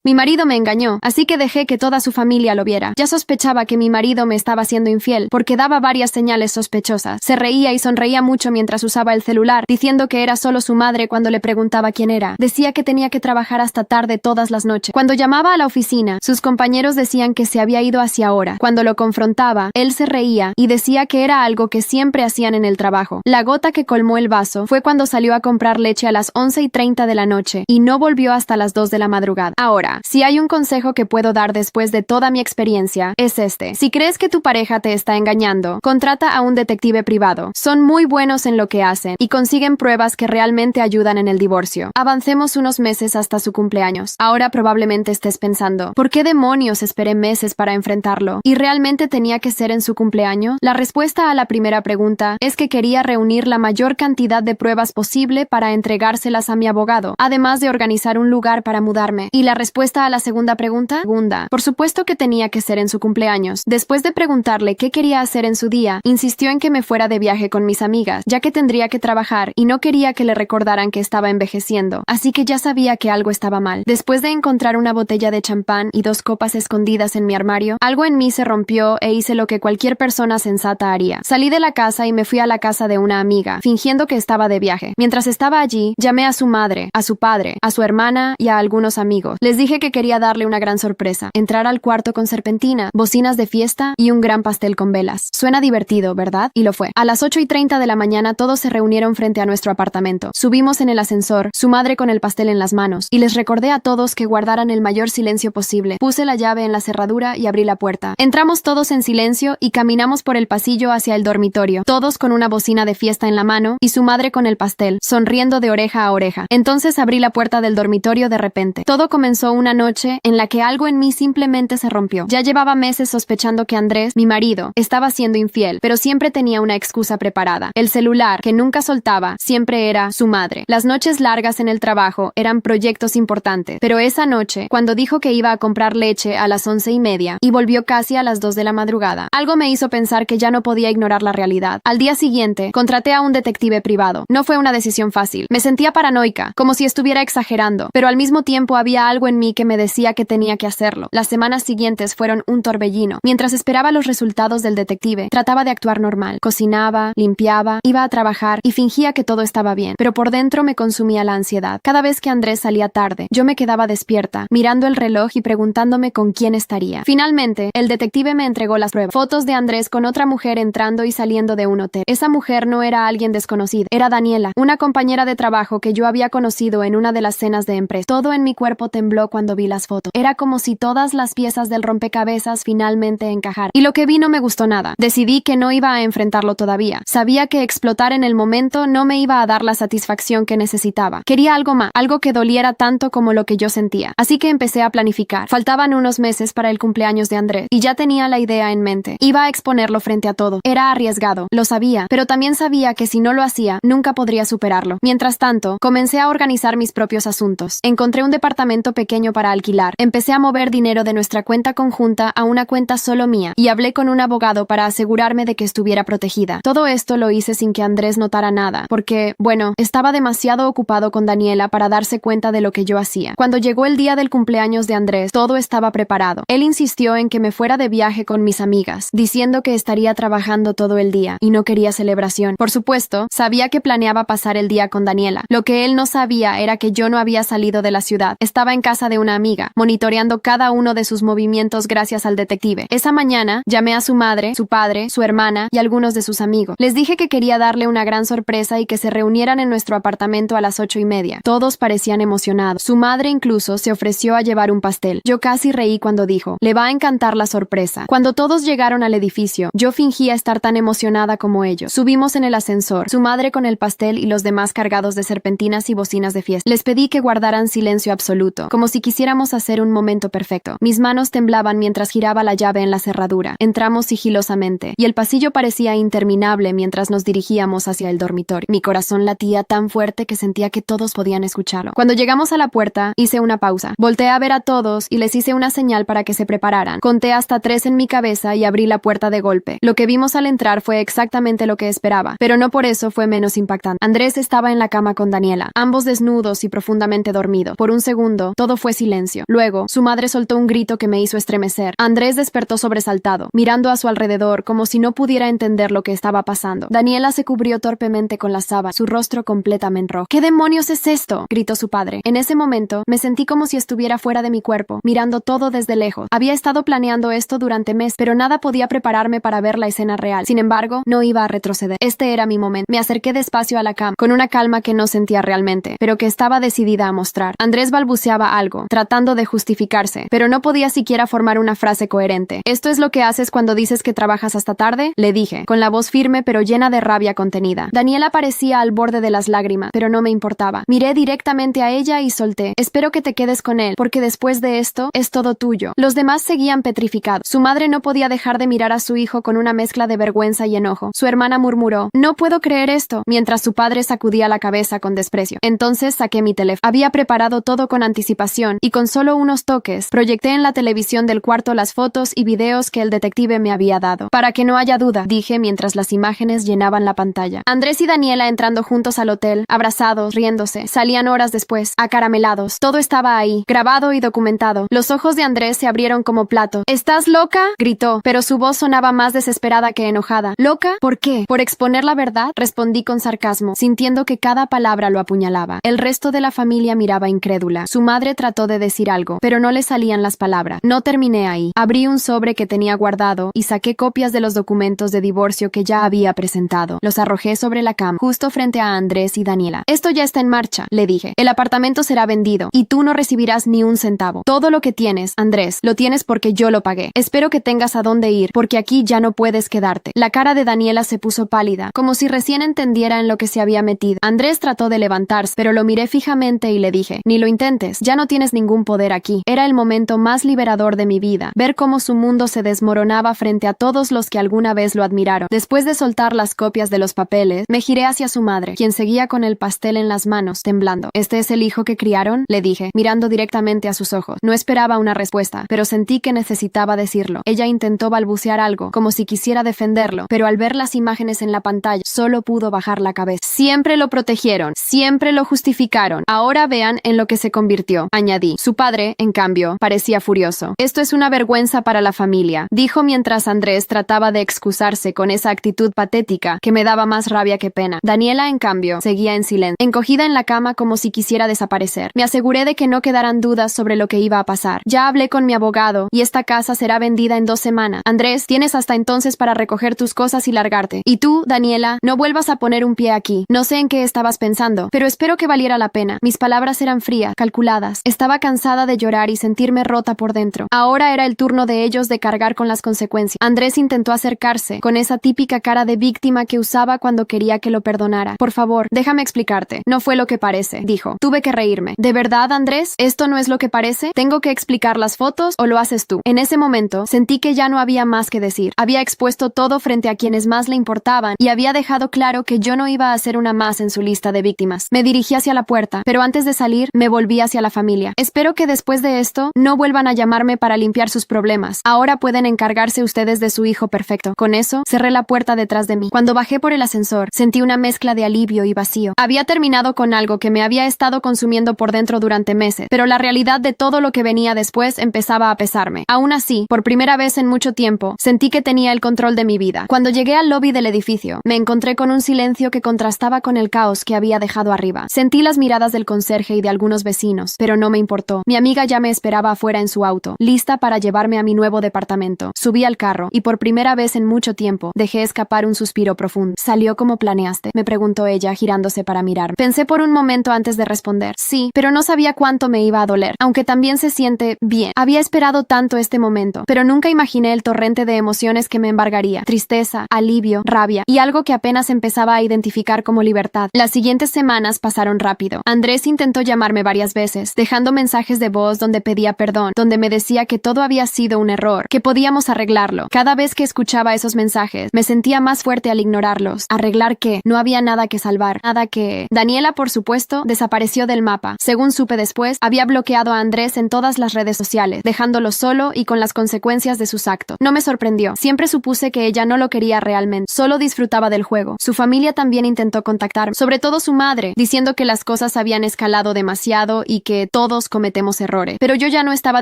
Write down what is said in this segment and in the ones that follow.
Mi marido me engañó, así que dejé que toda su familia lo viera. Ya sospechaba que mi marido me estaba siendo infiel, porque daba varias señales sospechosas. Se reía y sonreía mucho mientras usaba el celular, diciendo que era solo su madre cuando le preguntaba quién era. Decía que tenía que trabajar hasta tarde todas las noches. Cuando llamaba a la oficina, sus compañeros decían que se había ido hacia ahora. Cuando lo confrontaba, él se reía y decía que era algo que siempre hacían en el trabajo. La gota que colmó el vaso fue cuando salió a comprar leche a las 11:30 de la noche y no volvió hasta las 2 de la madrugada. Ahora, si hay un consejo que puedo dar después de toda mi experiencia, es este. Si crees que tu pareja te está engañando, contrata a un detective privado. Son muy buenos en lo que hacen y consiguen pruebas que realmente ayudan en el divorcio. Avancemos unos meses hasta su cumpleaños. Ahora probablemente estés pensando, ¿por qué demonios esperé meses para enfrentarlo? ¿Y realmente tenía que ser en su cumpleaños? La respuesta a la primera pregunta es que quería reunir la mayor cantidad de pruebas posible para entregárselas a mi abogado, además de organizar un lugar para mudarme. ¿Y la respuesta a la segunda pregunta? Por supuesto que tenía que ser en su cumpleaños. Después de preguntarle qué quería hacer en su día, insistió en que me fuera de viaje con mis amigas, ya que tendría que trabajar y no quería que le recordaran que estaba envejeciendo, así que ya sabía que algo estaba mal. Después de encontrar una botella de champán y 2 copas escondidas en mi armario, algo en mí se rompió e hice lo que cualquier persona sensata haría. Salí de la casa y me fui a la casa de una amiga, fingiendo que estaba de viaje. Mientras estaba allí, llamé a su madre, a su padre, a su hermana y a algunos amigos. Les dije que quería darle una gran sorpresa, entrar al cuarto con serpentina, bocinas de fiesta y un gran pastel con velas. Suena divertido, ¿verdad? Y lo fue. A las 8:30 de la mañana todos se reunieron frente a nuestro apartamento. Subimos en el ascensor, su madre con el pastel en las manos, y les recordé a todos que guardaran el mayor silencio posible. Puse la llave en la cerradura y abrí la puerta. Entramos todos en silencio y caminamos por el pasillo hacia el dormitorio, todos con una bocina de fiesta en la mano y su madre con el pastel, sonriendo de oreja a oreja. Entonces abrí la puerta del dormitorio de repente. Todo comenzó una noche en la que algo en mí simplemente se rompió. Ya llevaba meses sospechando que Andrés, mi marido, estaba siendo infiel, pero siempre tenía una excusa preparada. El celular, que nunca soltaba, siempre era su madre. Las noches largas en el trabajo eran proyectos importantes, pero esa noche, cuando dijo que iba a comprar leche a las 11:30 y volvió casi a las 2 de la madrugada, algo me hizo pensar que ya no podía ignorar la realidad. Al día siguiente, contraté a un detective privado. No fue una decisión fácil. Me sentía paranoica, como si estuviera exagerando, pero al mismo tiempo había algo en mí que me decía que tenía que hacerlo. Las semanas siguientes fueron un torbellino. Mientras esperaba los resultados del detective, trataba de actuar normal. Cocinaba, limpiaba, iba a trabajar y fingía que todo estaba bien, pero por dentro me consumía la ansiedad. Cada vez que Andrés salía tarde, yo me quedaba despierta, mirando el reloj y preguntándome con quién estaría. Finalmente, el detective me entregó las pruebas. Fotos de Andrés con otra mujer entrando y saliendo de un hotel. Esa mujer no era alguien desconocido, era Daniela, una compañera de trabajo que yo había conocido en una de las cenas de empresa. Todo en mi cuerpo tembló cuando vi las fotos. Era como si todas las piezas del rompecabezas finalmente encajaran. Y lo que vi no me gustó nada. Decidí que no iba a enfrentarlo todavía. Sabía que explotar en el momento no me iba a dar la satisfacción que necesitaba. Quería algo más, algo que doliera tanto como lo que yo sentía. Así que empecé a planificar. Faltaban unos meses para el cumpleaños de Andrés y ya tenía la idea en mente. Iba a exponerlo frente a todo. Era arriesgado, lo sabía, pero también sabía que si no lo hacía, nunca podría superarlo. Mientras tanto, comencé a organizar mis propios asuntos. Encontré un departamento pequeño para alquilar. Empecé a mover dinero de nuestra cuenta conjunta a una cuenta solo mía y hablé con un abogado para asegurarme de que estuviera protegida. Todo esto lo hice sin que Andrés notara nada, porque, bueno, estaba demasiado ocupado con Daniela para darse cuenta de lo que yo hacía. Cuando llegó el día del cumpleaños de Andrés, todo estaba preparado. Él insistió en que me fuera de viaje con mis amigas, diciendo que estaría trabajando todo el día y no quería celebración. Por supuesto, sabía que planeaba pasar el día con Daniela. Lo que él no sabía era que yo no había salido de la ciudad. Estaba en casa de una amiga, monitoreando cada uno de sus movimientos gracias al detective. Esa mañana, llamé a su madre, su padre, su hermana y algunos de sus amigos. Les dije que quería darle una gran sorpresa y que se reunieran en nuestro apartamento a las 8:30. Todos parecían emocionados. Su madre incluso se ofreció a llevar un pastel. Yo casi reí cuando dijo, le va a encantar la sorpresa. Cuando todos llegaron al edificio, yo fingía estar tan emocionada como ellos. Subimos en el ascensor, su madre con el pastel y los demás cargados de serpentinas y bocinas de fiesta. Les pedí que guardaran silencio absoluto, como si quisiéramos hacer un momento perfecto. Mis manos temblaban mientras giraba la llave en la cerradura. Entramos sigilosamente, y el pasillo parecía interminable mientras nos dirigíamos hacia el dormitorio. Mi corazón latía tan fuerte que sentía que todos podían escucharlo. Cuando llegamos a la puerta, hice una pausa. Volteé a ver a todos y les hice una señal para que se prepararan. Conté hasta 3 en mi cabeza y abrí la puerta de golpe. Lo que vimos al entrar fue exactamente lo que esperaba, pero no por eso fue menos impactante. Andrés estaba en la cama con Daniela, ambos desnudos y profundamente dormidos. Por un segundo, todo fue Fue silencio. Luego, su madre soltó un grito que me hizo estremecer. Andrés despertó sobresaltado, mirando a su alrededor como si no pudiera entender lo que estaba pasando. Daniela se cubrió torpemente con la sábana, su rostro completamente rojo. ¿Qué demonios es esto?, gritó su padre. En ese momento, me sentí como si estuviera fuera de mi cuerpo, mirando todo desde lejos. Había estado planeando esto durante meses, pero nada podía prepararme para ver la escena real. Sin embargo, no iba a retroceder. Este era mi momento. Me acerqué despacio a la cama, con una calma que no sentía realmente, pero que estaba decidida a mostrar. Andrés balbuceaba algo, tratando de justificarse, pero no podía siquiera formar una frase coherente. ¿Esto es lo que haces cuando dices que trabajas hasta tarde?, le dije, con la voz firme pero llena de rabia contenida. Daniela parecía al borde de las lágrimas, pero no me importaba. Miré directamente a ella y solté: espero que te quedes con él, porque después de esto, es todo tuyo. Los demás seguían petrificados. Su madre no podía dejar de mirar a su hijo con una mezcla de vergüenza y enojo. Su hermana murmuró: no puedo creer esto, mientras su padre sacudía la cabeza con desprecio. Entonces saqué mi teléfono. Había preparado todo con anticipación, y con solo unos toques, proyecté en la televisión del cuarto las fotos y videos que el detective me había dado. Para que no haya duda, dije mientras las imágenes llenaban la pantalla. Andrés y Daniela entrando juntos al hotel, abrazados, riéndose. Salían horas después, acaramelados. Todo estaba ahí, grabado y documentado. Los ojos de Andrés se abrieron como platos. ¿Estás loca?, gritó, pero su voz sonaba más desesperada que enojada. ¿Loca? ¿Por qué? ¿Por exponer la verdad?, respondí con sarcasmo, sintiendo que cada palabra lo apuñalaba. El resto de la familia miraba incrédula. Su madre trató de decir algo, pero no le salían las palabras. No terminé ahí. Abrí un sobre que tenía guardado y saqué copias de los documentos de divorcio que ya había presentado. Los arrojé sobre la cama, justo frente a Andrés y Daniela. Esto ya está en marcha, le dije. El apartamento será vendido y tú no recibirás ni un centavo. Todo lo que tienes, Andrés, lo tienes porque yo lo pagué. Espero que tengas a dónde ir, porque aquí ya no puedes quedarte. La cara de Daniela se puso pálida, como si recién entendiera en lo que se había metido. Andrés trató de levantarse, pero lo miré fijamente y le dije: ni lo intentes, ya no tienes ningún poder aquí. Era el momento más liberador de mi vida, ver cómo su mundo se desmoronaba frente a todos los que alguna vez lo admiraron. Después de soltar las copias de los papeles, me giré hacia su madre, quien seguía con el pastel en las manos, temblando. ¿Este es el hijo que criaron?, le dije, mirando directamente a sus ojos. No esperaba una respuesta, pero sentí que necesitaba decirlo. Ella intentó balbucear algo, como si quisiera defenderlo, pero al ver las imágenes en la pantalla, solo pudo bajar la cabeza. Siempre lo protegieron, siempre lo justificaron. Ahora vean en lo que se convirtió, añadí. Su padre, en cambio, parecía furioso. Esto es una vergüenza para la familia, dijo mientras Andrés trataba de excusarse con esa actitud patética que me daba más rabia que pena. Daniela, en cambio, seguía en silencio, encogida en la cama como si quisiera desaparecer. Me aseguré de que no quedaran dudas sobre lo que iba a pasar. Ya hablé con mi abogado y esta casa será vendida en 2 semanas. Andrés, tienes hasta entonces para recoger tus cosas y largarte. Y tú, Daniela, no vuelvas a poner un pie aquí. No sé en qué estabas pensando, pero espero que valiera la pena. Mis palabras eran frías, calculadas. Estaba cansada de llorar y sentirme rota por dentro. Ahora era el turno de ellos de cargar con las consecuencias. Andrés intentó acercarse, con esa típica cara de víctima que usaba cuando quería que lo perdonara. Por favor, déjame explicarte. No fue lo que parece, dijo. Tuve que reírme. ¿De verdad, Andrés? ¿Esto no es lo que parece? ¿Tengo que explicar las fotos o lo haces tú? En ese momento, sentí que ya no había más que decir. Había expuesto todo frente a quienes más le importaban y había dejado claro que yo no iba a ser una más en su lista de víctimas. Me dirigí hacia la puerta, pero antes de salir, me volví hacia la familia. Espero que después de esto, no vuelvan a llamarme para limpiar sus problemas. Ahora pueden encargarse ustedes de su hijo perfecto. Con eso, cerré la puerta detrás de mí. Cuando bajé por el ascensor, sentí una mezcla de alivio y vacío. Había terminado con algo que me había estado consumiendo por dentro durante meses, pero la realidad de todo lo que venía después empezaba a pesarme. Aún así, por primera vez en mucho tiempo, sentí que tenía el control de mi vida. Cuando llegué al lobby del edificio, me encontré con un silencio que contrastaba con el caos que había dejado arriba. Sentí las miradas del conserje y de algunos vecinos, pero no me importó. Mi amiga ya me esperaba afuera en su auto, lista para llevarme a mi nuevo departamento. Subí al carro y por primera vez en mucho tiempo dejé escapar un suspiro profundo. ¿Salió como planeaste?, me preguntó ella, girándose para mirarme. Pensé por un momento antes de responder. Sí, pero no sabía cuánto me iba a doler, aunque también se siente bien. Había esperado tanto este momento, pero nunca imaginé el torrente de emociones que me embargaría. Tristeza, alivio, rabia y algo que apenas empezaba a identificar como libertad. Las siguientes semanas pasaron rápido. Andrés intentó llamarme varias veces, dejando mensajes de voz donde pedía perdón, donde me decía que todo había sido un error, que podíamos arreglarlo. Cada vez que escuchaba esos mensajes, me sentía más fuerte al ignorarlos. ¿Arreglar qué? No había nada que salvar, nada que... Daniela, por supuesto, desapareció del mapa. Según supe después, había bloqueado a Andrés en todas las redes sociales, dejándolo solo y con las consecuencias de sus actos. No me sorprendió. Siempre supuse que ella no lo quería realmente, solo disfrutaba del juego. Su familia también intentó contactarme, sobre todo su madre, diciendo que las cosas habían escalado demasiado y que todo todos cometemos errores. Pero yo ya no estaba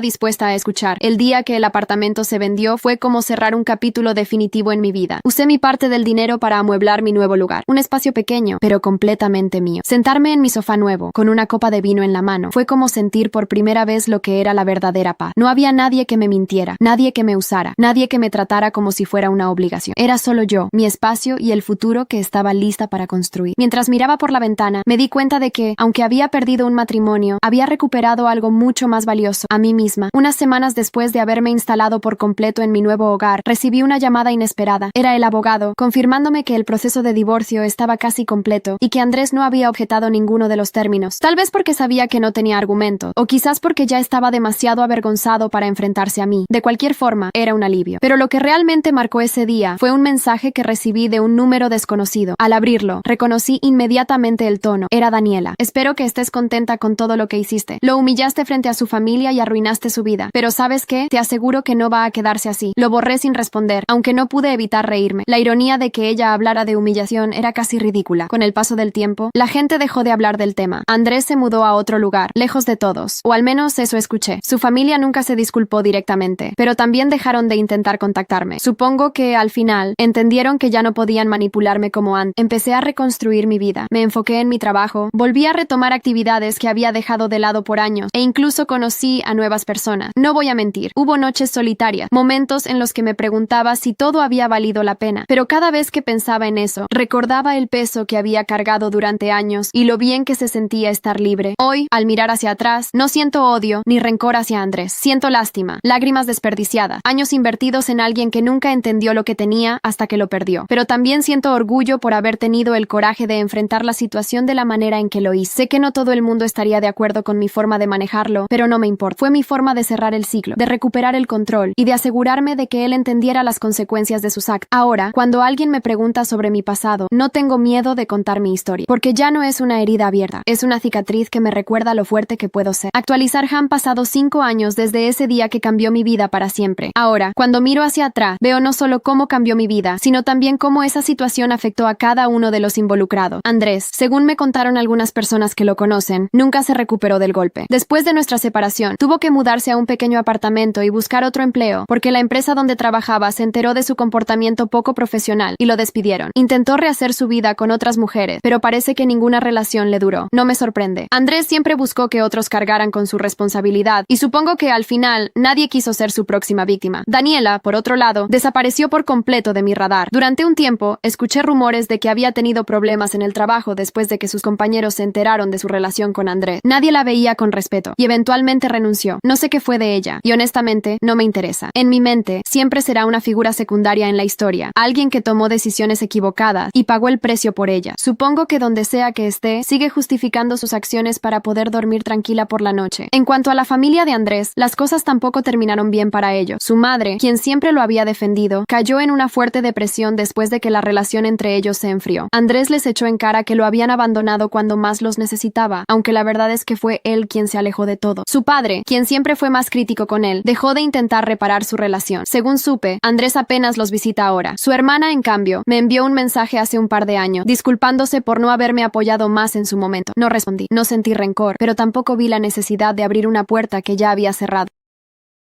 dispuesta a escuchar. El día que el apartamento se vendió fue como cerrar un capítulo definitivo en mi vida. Usé mi parte del dinero para amueblar mi nuevo lugar. Un espacio pequeño, pero completamente mío. Sentarme en mi sofá nuevo, con una copa de vino en la mano, fue como sentir por primera vez lo que era la verdadera paz. No había nadie que me mintiera, nadie que me usara, nadie que me tratara como si fuera una obligación. Era solo yo, mi espacio y el futuro que estaba lista para construir. Mientras miraba por la ventana, me di cuenta de que, aunque había perdido un matrimonio, había recuperado algo mucho más valioso, a mí misma. Unas semanas después de haberme instalado por completo en mi nuevo hogar, recibí una llamada inesperada. Era el abogado, confirmándome que el proceso de divorcio estaba casi completo y que Andrés no había objetado ninguno de los términos. Tal vez porque sabía que no tenía argumento, o quizás porque ya estaba demasiado avergonzado para enfrentarse a mí. De cualquier forma, era un alivio. Pero lo que realmente marcó ese día fue un mensaje que recibí de un número desconocido. Al abrirlo, reconocí inmediatamente el tono. Era Daniela. Espero que estés contenta con todo lo que hiciste. Lo humillaste frente a su familia y arruinaste su vida. Pero ¿sabes qué? Te aseguro que no va a quedarse así. Lo borré sin responder, aunque no pude evitar reírme. La ironía de que ella hablara de humillación era casi ridícula. Con el paso del tiempo, la gente dejó de hablar del tema. Andrés se mudó a otro lugar, lejos de todos. O al menos eso escuché. Su familia nunca se disculpó directamente, pero también dejaron de intentar contactarme. Supongo que, al final, entendieron que ya no podían manipularme como antes. Empecé a reconstruir mi vida. Me enfoqué en mi trabajo, volví a retomar actividades que había dejado de lado por años, e incluso conocí a nuevas personas. No voy a mentir, hubo noches solitarias, momentos en los que me preguntaba si todo había valido la pena, pero cada vez que pensaba en eso, recordaba el peso que había cargado durante años y lo bien que se sentía estar libre. Hoy, al mirar hacia atrás, no siento odio ni rencor hacia Andrés. Siento lástima, lágrimas desperdiciadas, años invertidos en alguien que nunca entendió lo que tenía hasta que lo perdió. Pero también siento orgullo por haber tenido el coraje de enfrentar la situación de la manera en que lo hice. Sé que no todo el mundo estaría de acuerdo con mi forma de manejarlo, pero no me importa. Fue mi forma de cerrar el ciclo, de recuperar el control y de asegurarme de que él entendiera las consecuencias de sus actos. Ahora, cuando alguien me pregunta sobre mi pasado, no tengo miedo de contar mi historia, porque ya no es una herida abierta, es una cicatriz que me recuerda lo fuerte que puedo ser. Actualizar. Han pasado 5 años desde ese día que cambió mi vida para siempre. Ahora, cuando miro hacia atrás, veo no solo cómo cambió mi vida, sino también cómo esa situación afectó a cada uno de los involucrados. Andrés, según me contaron algunas personas que lo conocen, nunca se recuperó del golpe. Después de nuestra separación, tuvo que mudarse a un pequeño apartamento y buscar otro empleo, porque la empresa donde trabajaba se enteró de su comportamiento poco profesional y lo despidieron. Intentó rehacer su vida con otras mujeres, pero parece que ninguna relación le duró. No me sorprende. Andrés siempre buscó que otros cargaran con su responsabilidad, y supongo que al final nadie quiso ser su próxima víctima. Daniela, por otro lado, desapareció por completo de mi radar. Durante un tiempo, escuché rumores de que había tenido problemas en el trabajo después de que sus compañeros se enteraron de su relación con Andrés. Nadie la veía con respeto, y eventualmente renunció. No sé qué fue de ella, y honestamente, no me interesa. En mi mente, siempre será una figura secundaria en la historia, alguien que tomó decisiones equivocadas y pagó el precio por ellas. Supongo que donde sea que esté, sigue justificando sus acciones para poder dormir tranquila por la noche. En cuanto a la familia de Andrés, las cosas tampoco terminaron bien para ellos. Su madre, quien siempre lo había defendido, cayó en una fuerte depresión después de que la relación entre ellos se enfrió. Andrés les echó en cara que lo habían abandonado cuando más los necesitaba, aunque la verdad es que fue él quien se alejó de todo. Su padre, quien siempre fue más crítico con él, dejó de intentar reparar su relación. Según supe, Andrés apenas los visita ahora. Su hermana, en cambio, me envió un mensaje hace un par de años, disculpándose por no haberme apoyado más en su momento. No respondí, no sentí rencor, pero tampoco vi la necesidad de abrir una puerta que ya había cerrado.